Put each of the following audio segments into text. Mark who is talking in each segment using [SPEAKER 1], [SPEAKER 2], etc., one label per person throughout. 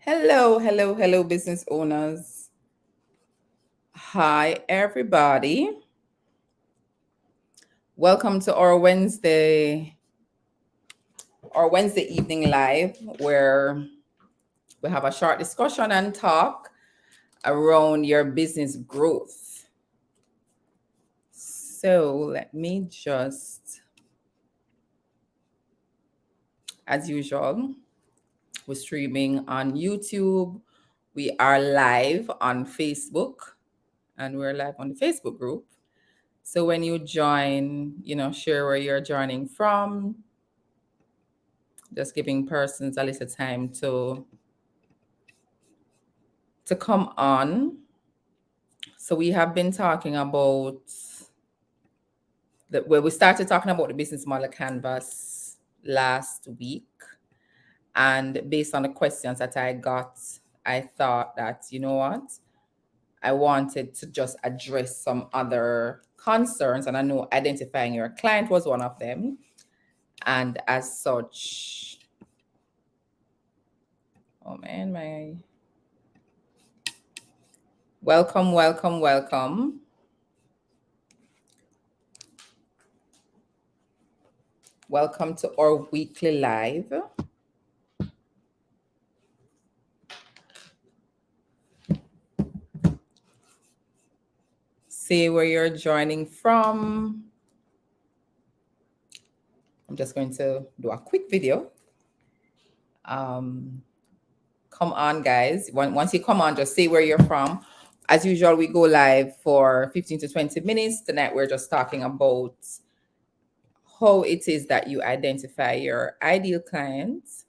[SPEAKER 1] Hello, hello, hello, business owners. Hi, everybody. Welcome to our Wednesday evening live, where we have a short discussion and talk around your business growth. So let me just, as usual, we're streaming on YouTube. We are live on Facebook, and we're live on the Facebook group. So when you join, share where you're joining from, just giving persons a little time to come on. So we have been talking about we started talking about the business model canvas last week. And based on the questions that I got, I thought that, you know what? I wanted to just address some other concerns. And I know identifying your client was one of them. And as such, oh man, welcome, welcome, welcome. Welcome to our weekly live. Say where you're joining from. I'm just going to do a quick video. Come on, guys. Once you come on, just say where you're from. As usual, we go live for 15 to 20 minutes. Tonight, we're just talking about how it is that you identify your ideal clients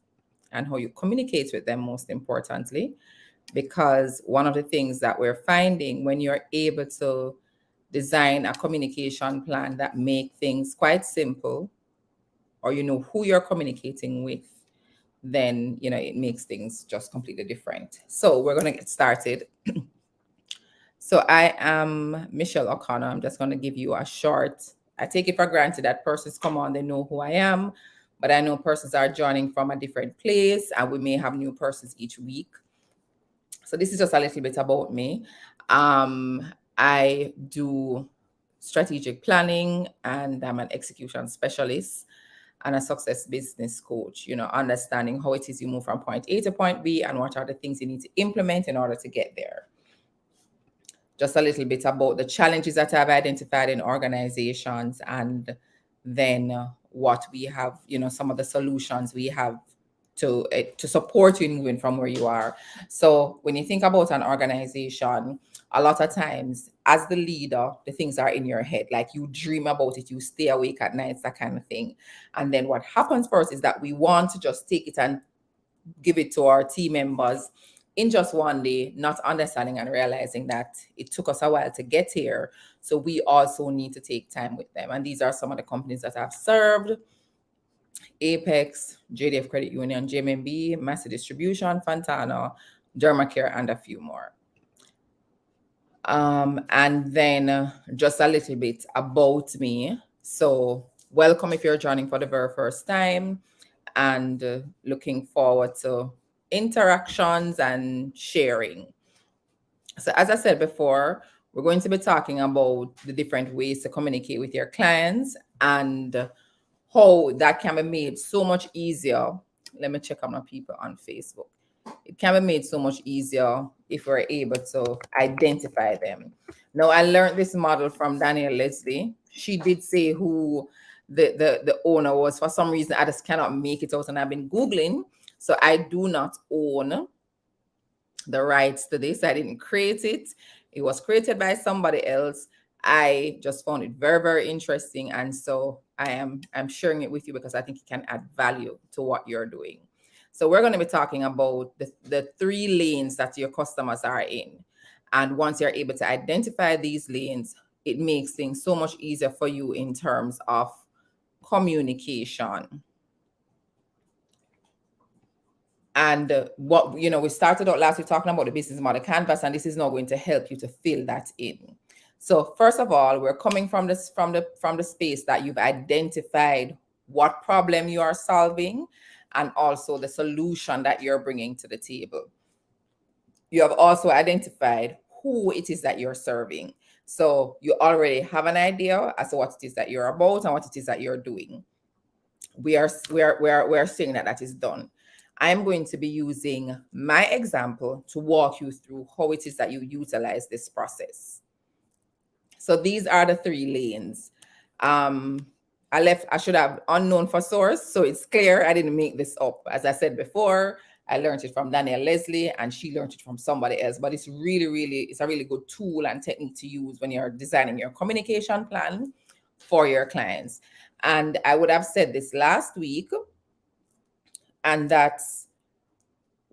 [SPEAKER 1] and how you communicate with them, most importantly. Because one of the things that we're finding when you're able to design a communication plan that make things quite simple, or you know who you're communicating with, then it makes things just completely different. So we're going to get started. So I am Michelle O'Connor. I'm just going to give you a short. I take it for granted that persons come on, they know who I am, but I know persons are joining from a different place, and we may have new persons each week. So this is just a little bit about me. I do strategic planning, and I'm an execution specialist and a success business coach, understanding how it is you move from point A to point B and what are the things you need to implement in order to get there. Just a little bit about the challenges that I've identified in organizations, and then what we have, some of the solutions we have to support you in moving from where you are. So when you think about an organization, a lot of times as the leader, the things are in your head, like you dream about it, you stay awake at nights, that kind of thing. And then what happens first is that we want to just take it and give it to our team members in just one day, not understanding and realizing that it took us a while to get here. So we also need to take time with them. And these are some of the companies that I've served: Apex, JDF Credit Union, JMB, Master Distribution, Fontana, Dermacare, and a few more. And then just a little bit about me. So welcome if you're joining for the very first time, and looking forward to interactions and sharing. So as I said before, we're going to be talking about the different ways to communicate with your clients and how that can be made so much easier. Let me check on my people on Facebook. It can be made so much easier if we're able to identify them. Now, I learned this model from Danielle Leslie. She did say who the owner was. For some reason, I just cannot make it out, and I've been Googling. So I do not own the rights to this. I didn't create it. It was created by somebody else. I just found it very, very interesting. And so I'm sharing it with you because I think it can add value to what you're doing. So we're going to be talking about the three lanes that your customers are in. And once you're able to identify these lanes, it makes things so much easier for you in terms of communication. And what we started out last week talking about the business model canvas, and this is now going to help you to fill that in. So first of all, we're coming from the space that you've identified what problem you are solving, and also the solution that you're bringing to the table. You have also identified who it is that you're serving. So you already have an idea as to what it is that you're about and what it is that you're doing. We are saying that that is done. I'm going to be using my example to walk you through how it is that you utilize this process. So these are the 3 lanes. Um, I should have unknown for source, so it's clear I didn't make this up. As I said before, I learned it from Danielle Leslie and she learned it from somebody else. But it's it's a really good tool and technique to use when you're designing your communication plan for your clients. And I would have said this last week, and that's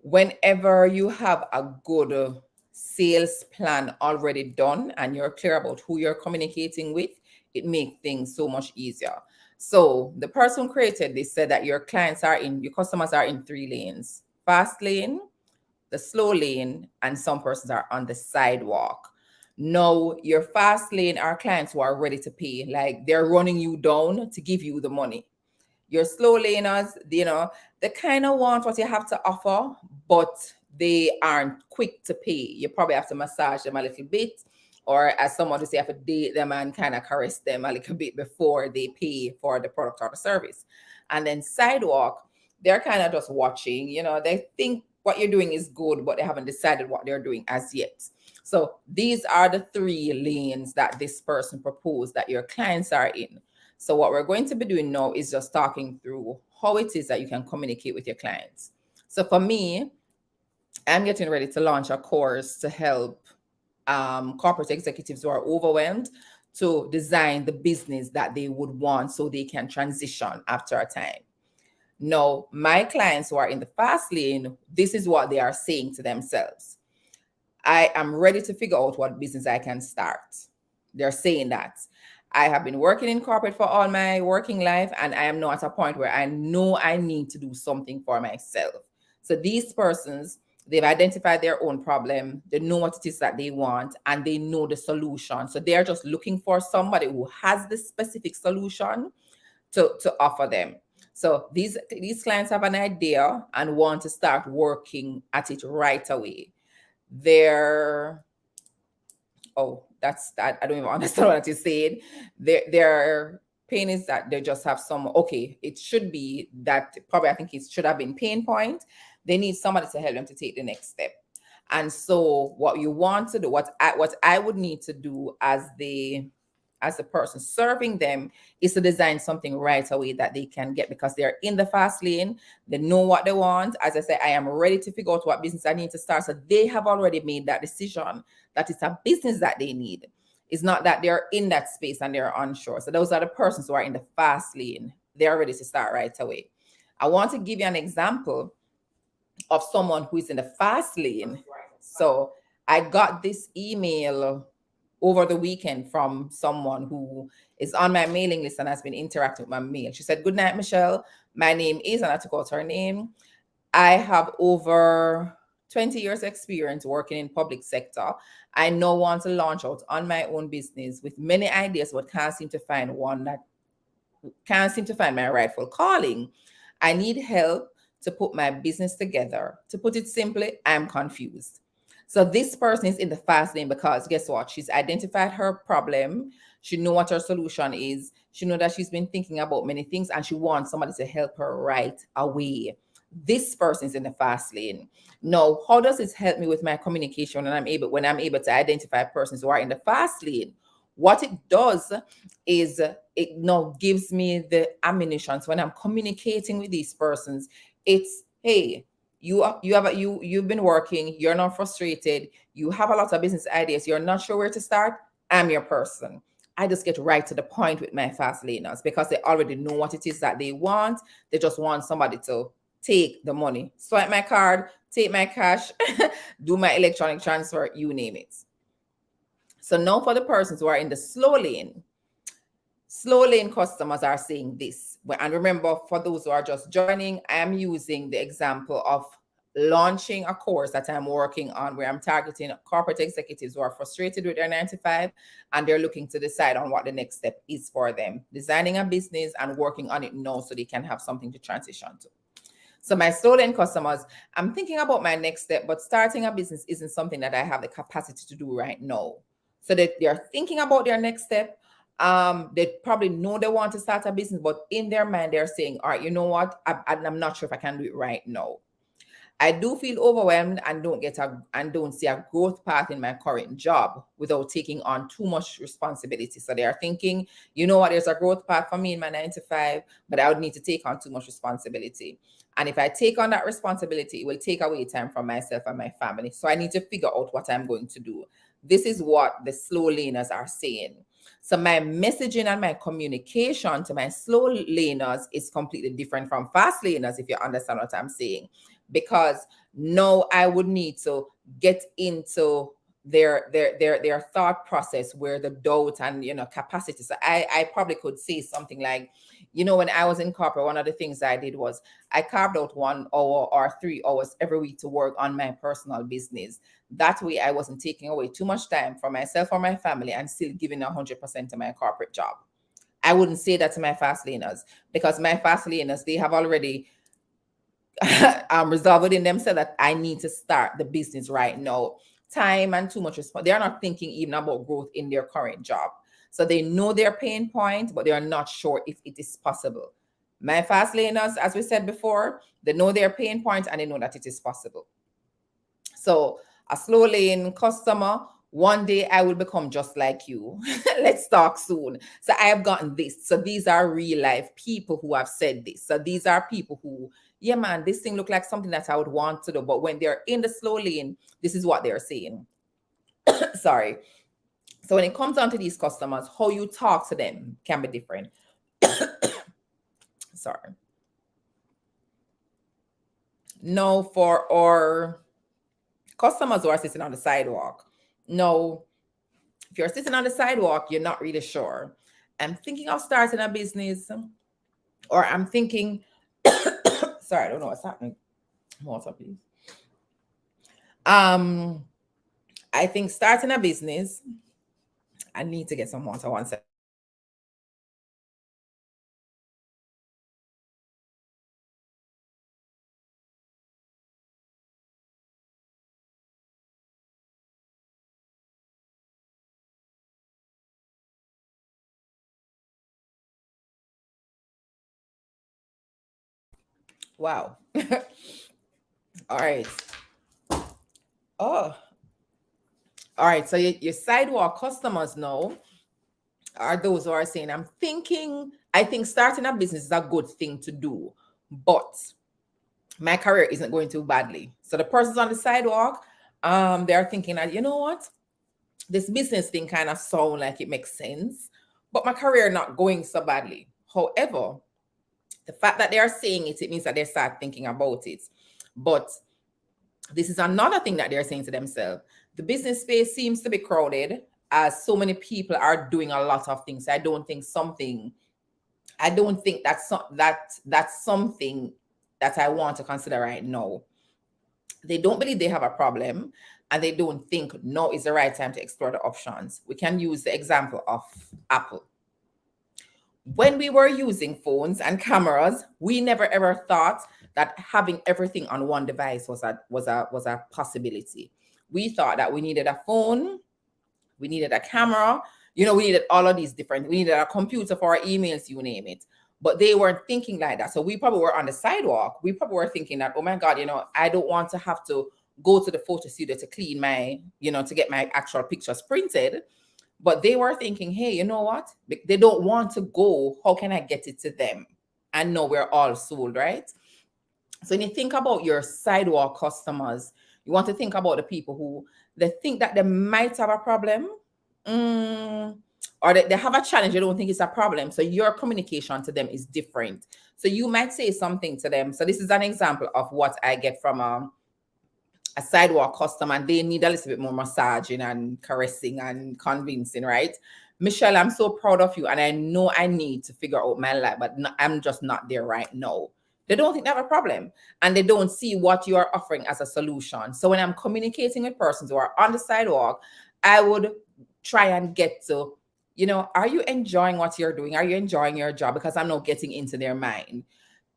[SPEAKER 1] whenever you have a good sales plan already done and you're clear about who you're communicating with, it makes things so much easier. So the person who created this said that your customers are in 3 lanes: fast lane, the slow lane, and some persons are on the sidewalk. Now, your fast lane are clients who are ready to pay, like they're running you down to give you the money. Your slow laners, they kind of want what you have to offer, but they aren't quick to pay. You probably have to massage them a little bit, or as someone to say, have to date them and kind of caress them a little bit before they pay for the product or the service. And then sidewalk, they're kind of just watching, they think what you're doing is good, but they haven't decided what they're doing as yet. So these are the 3 lanes that this person proposed that your clients are in. So what we're going to be doing now is just talking through how it is that you can communicate with your clients. So for me, I'm getting ready to launch a course to help corporate executives who are overwhelmed to design the business that they would want so they can transition after a time. Now, my clients who are in the fast lane, this is what they are saying to themselves: I am ready to figure out what business I can start. They're saying that. I have been working in corporate for all my working life, and I am now at a point where I know I need to do something for myself. So these persons, they've identified their own problem, they know what it is that they want, and they know the solution. So they're just looking for somebody who has the specific solution to offer them. So these clients have an idea and want to start working at it right away. They're that's that. I don't even understand what you're saying. Their pain is that they just have it should be that, probably I think it should have been pain point. They need somebody to help them to take the next step. And so what you want to do, what I would need to do as the person serving them, is to design something right away that they can get, because they're in the fast lane. They know what they want. As I say, I am ready to figure out what business I need to start. So they have already made that decision that it's a business that they need. It's not that they're in that space and they're unsure. So those are the persons who are in the fast lane. They're ready to start right away. I want to give you an example of someone who is in the fast lane. So I got this email over the weekend from someone who is on my mailing list and has been interacting with my mail. She said, "Good night, Michelle. My name is," and I took out her name. "I have over 20 years experience working in public sector. I now want to launch out on my own business with many ideas, but can't seem to find my rightful calling. I need help to put my business together. To put it simply, I'm confused." So this person is in the fast lane because guess what? She's identified her problem. She knows what her solution is. She knows that she's been thinking about many things and she wants somebody to help her right away. This person is in the fast lane. Now, how does this help me with my communication when I'm able to identify persons who are in the fast lane? What it does is it now gives me the ammunition. So when I'm communicating with these persons, it's, hey, you've been working, you're not frustrated, you have a lot of business ideas, you're not sure where to start. I'm your person. I just get right to the point with my fast laners because they already know what it is that they want. They just want somebody to take the money, swipe my card, take my cash, do my electronic transfer, you name it. So now for the persons who are in the slow lane customers are saying this. And remember, for those who are just joining, I am using the example of launching a course that I'm working on where I'm targeting corporate executives who are frustrated with their 9 to 5 and they're looking to decide on what the next step is for them, designing a business and working on it now so they can have something to transition to. So my slow lane customers, I'm thinking about my next step, but starting a business isn't something that I have the capacity to do right now. So that they're thinking about their next step. They probably know they want to start a business, but in their mind they're saying, all right, you know what? I'm not sure if I can do it right now. I do feel overwhelmed and don't see a growth path in my current job without taking on too much responsibility. So they are thinking, you know what, there's a growth path for me in my 9 to 5, but I would need to take on too much responsibility. And if I take on that responsibility, it will take away time from myself and my family. So I need to figure out what I'm going to do. This is what the slow laners are saying. So my messaging and my communication to my slow laners is completely different from fast laners, if you understand what I'm saying, because no, I would need to get into their thought process where the doubt and capacity. So I probably could say something like, when I was in corporate, one of the things I did was I carved out 1 hour or 3 hours every week to work on my personal business. That way I wasn't taking away too much time from myself or my family and still giving 100% to my corporate job. I wouldn't say that to my fast laners, because my fast laners, they have already resolved within themselves that I need to start the business right now. Time and too much response. They are not thinking even about growth in their current job. So they know their pain point, but they are not sure if it is possible. My fast laners, as we said before, they know their pain point and they know that it is possible. So a slow lane customer, one day I will become just like you. Let's talk soon. So I have gotten this. So these are real life people who have said this. So these are people who, yeah, man, this thing look like something that I would want to do. But when they're in the slow lane, this is what they're saying. Sorry. So when it comes down to these customers, how you talk to them can be different. Sorry. No, for our customers who are sitting on the sidewalk. No, if you're sitting on the sidewalk, you're not really sure. I'm thinking of starting a business, or I'm thinking, sorry, I don't know what's happening. Water, please. Um, I think starting a business, I need to get some water. One second. Wow. All right. Oh, all right. So your sidewalk customers know are those who are saying, I think starting a business is a good thing to do, but my career isn't going too badly. So the persons on the sidewalk, they're thinking that, you know what, this business thing kind of sound like it makes sense, but my career not going so badly. However, the fact that they are saying it, it means that they start thinking about it. But this is another thing that they're saying to themselves. The business space seems to be crowded as so many people are doing a lot of things. I don't think that's something that I want to consider right now. They don't believe they have a problem, and they don't think now is the right time to explore the options. We can use the example of Apple. When we were using phones and cameras, we never ever thought that having everything on one device was a possibility. We thought that we needed a phone, we needed a camera, we needed all of these different, we needed a computer for our emails, you name it. But they weren't thinking like that. So we probably were on the sidewalk. We probably were thinking that, oh my God, I don't want to have to go to the photo studio to clean my, to get my actual pictures printed. But they were thinking, hey, you know what? They don't want to go. How can I get it to them? And no, we're all sold, right? So when you think about your sidewalk customers, you want to think about the people who they think that they might have a problem, or they have a challenge. They don't think it's a problem. So your communication to them is different. So you might say something to them. So this is an example of what I get from a sidewalk customer, and they need a little bit more massaging and caressing and convincing, right? Michelle, I'm so proud of you, and I know I need to figure out my life, but I'm just not there right now. They don't think they have a problem, and they don't see what you are offering as a solution. So when I'm communicating with persons who are on the sidewalk, I would try and get to, are you enjoying what you're doing? Are you enjoying your job? Because I'm not getting into their mind.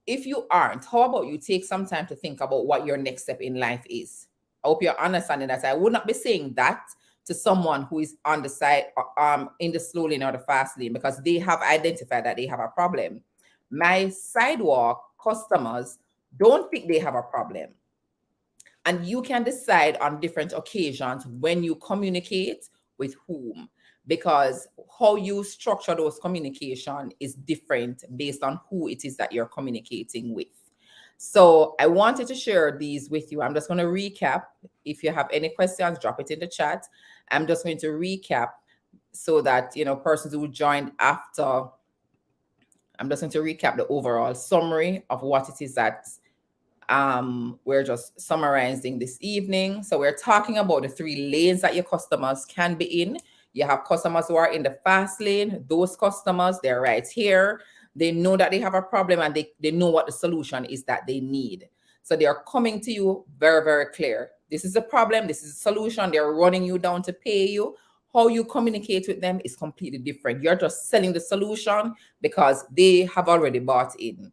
[SPEAKER 1] if you aren't, how about you take some time to think about what your next step in life is? I hope you're understanding that. I would not be saying that to someone who is on the side, in the slow lane or the fast lane, because they have identified that they have a problem. My sidewalk customers don't think they have a problem. And you can decide on different occasions when you communicate with whom, because how you structure those communication is different based on who it is that you're communicating with. So I wanted to share these with you. I'm just going to recap. If you have any questions, drop it in the chat. I'm just going to recap so that, persons who joined after, I'm just going to recap the overall summary of what it is that we're just summarizing this evening. So we're talking about the 3 lanes that your customers can be in. You have customers who are in the fast lane. Those customers, they're right here. They know that they have a problem and they know what the solution is that they need. So they are coming to you very, very clear. This is a problem. This is a solution. They're running you down to pay you. How you communicate with them is completely different. You're just selling the solution because they have already bought in.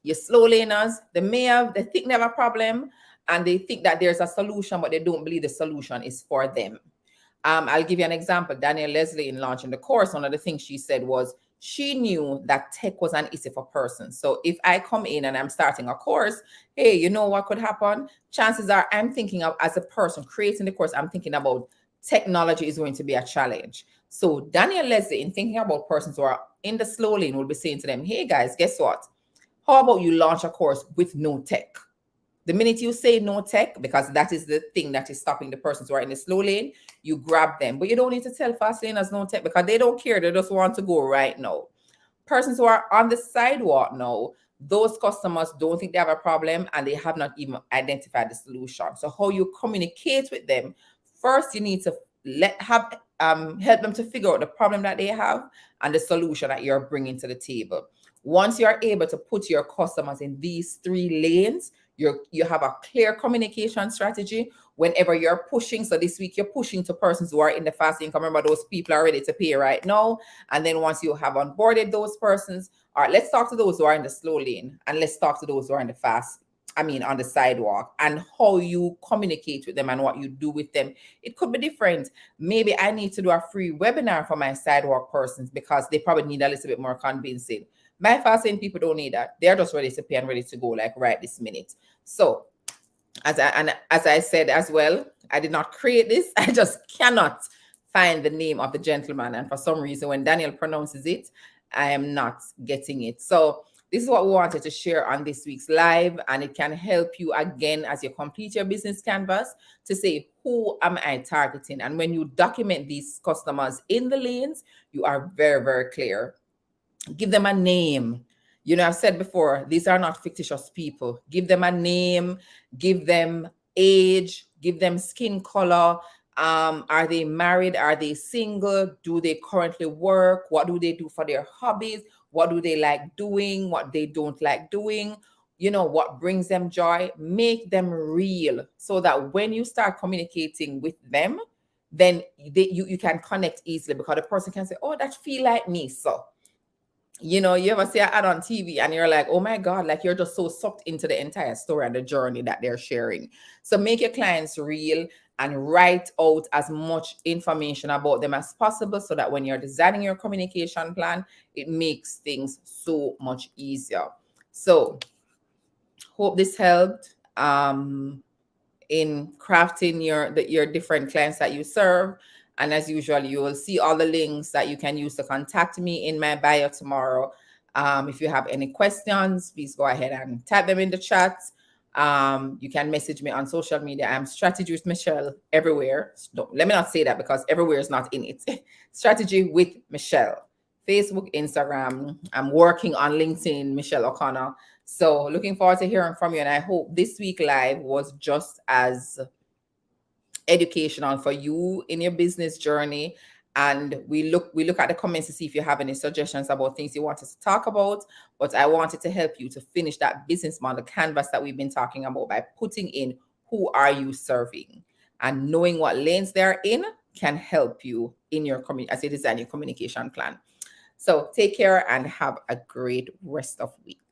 [SPEAKER 1] Your slow laners, they think they have a problem and they think that there's a solution, but they don't believe the solution is for them. I'll give you an example. Danielle Leslie, in launching the course, one of the things she said was she knew that tech was an issue for persons. So if I come in and I'm starting a course, hey, you know what could happen? Chances are I'm thinking of, as a person creating the course, I'm thinking about technology is going to be a challenge. So Danielle Leslie, in thinking about persons who are in the slow lane, will be saying to them, hey guys, guess what? How about you launch a course with no tech? The minute you say no tech, because that is the thing that is stopping the persons who are in the slow lane, you grab them. But you don't need to tell fast laners no tech because they don't care. They just want to go right now. Persons who are on the sidewalk now, those customers don't think they have a problem and they have not even identified the solution. So how you communicate with them, first you need to help them to figure out the problem that they have and the solution that you're bringing to the table. Once you're able to put your customers in these 3 lanes, you have a clear communication strategy whenever you're pushing. So this week you're pushing to persons who are in the fast income. Remember, those people are ready to pay right now. And then once you have onboarded those persons, all right, let's talk to those who are in the slow lane and let's talk to those who are in the on the sidewalk, and how you communicate with them and what you do with them. It could be different. Maybe I need to do a free webinar for my sidewalk persons because they probably need a little bit more convincing. My fast lane people don't need that. They're just ready to pay and ready to go, like right this minute. So as I said as well, I did not create this. I just cannot find the name of the gentleman. And for some reason, when Daniel pronounces it, I am not getting it. So this is what we wanted to share on this week's live. And it can help you again as you complete your business canvas to say, who am I targeting? And when you document these customers in the lanes, you are very, very clear. Give them a name. I've said before, these are not fictitious people. Give them a name, give them age, give them skin color. Are they married? Are they single? Do they currently work? What do they do for their hobbies? What do they like doing? What they don't like doing? What brings them joy? Make them real so that when you start communicating with them, then you can connect easily, because the person can say, oh, that feel like me. So you ever see an ad on TV and you're like, oh my God, like you're just so sucked into the entire story and the journey that they're sharing. So make your clients real and write out as much information about them as possible so that when you're designing your communication plan, it makes things so much easier. So hope this helped in crafting your different clients that you serve. And as usual, you will see all the links that you can use to contact me in my bio tomorrow. If you have any questions, please go ahead and type them in the chat. You can message me on social media. I'm Strategy with Michelle everywhere. No, let me not say that because everywhere is not in it. Strategy with Michelle. Facebook, Instagram. I'm working on LinkedIn, Michelle O'Connor. So looking forward to hearing from you. And I hope this week live was just as educational for you in your business journey. And we look at the comments to see if you have any suggestions about things you want us to talk about. But I wanted to help you to finish that business model canvas that we've been talking about by putting in who are you serving, and knowing what lanes they're in can help you in your as you design your communication plan. So take care and have a great rest of week.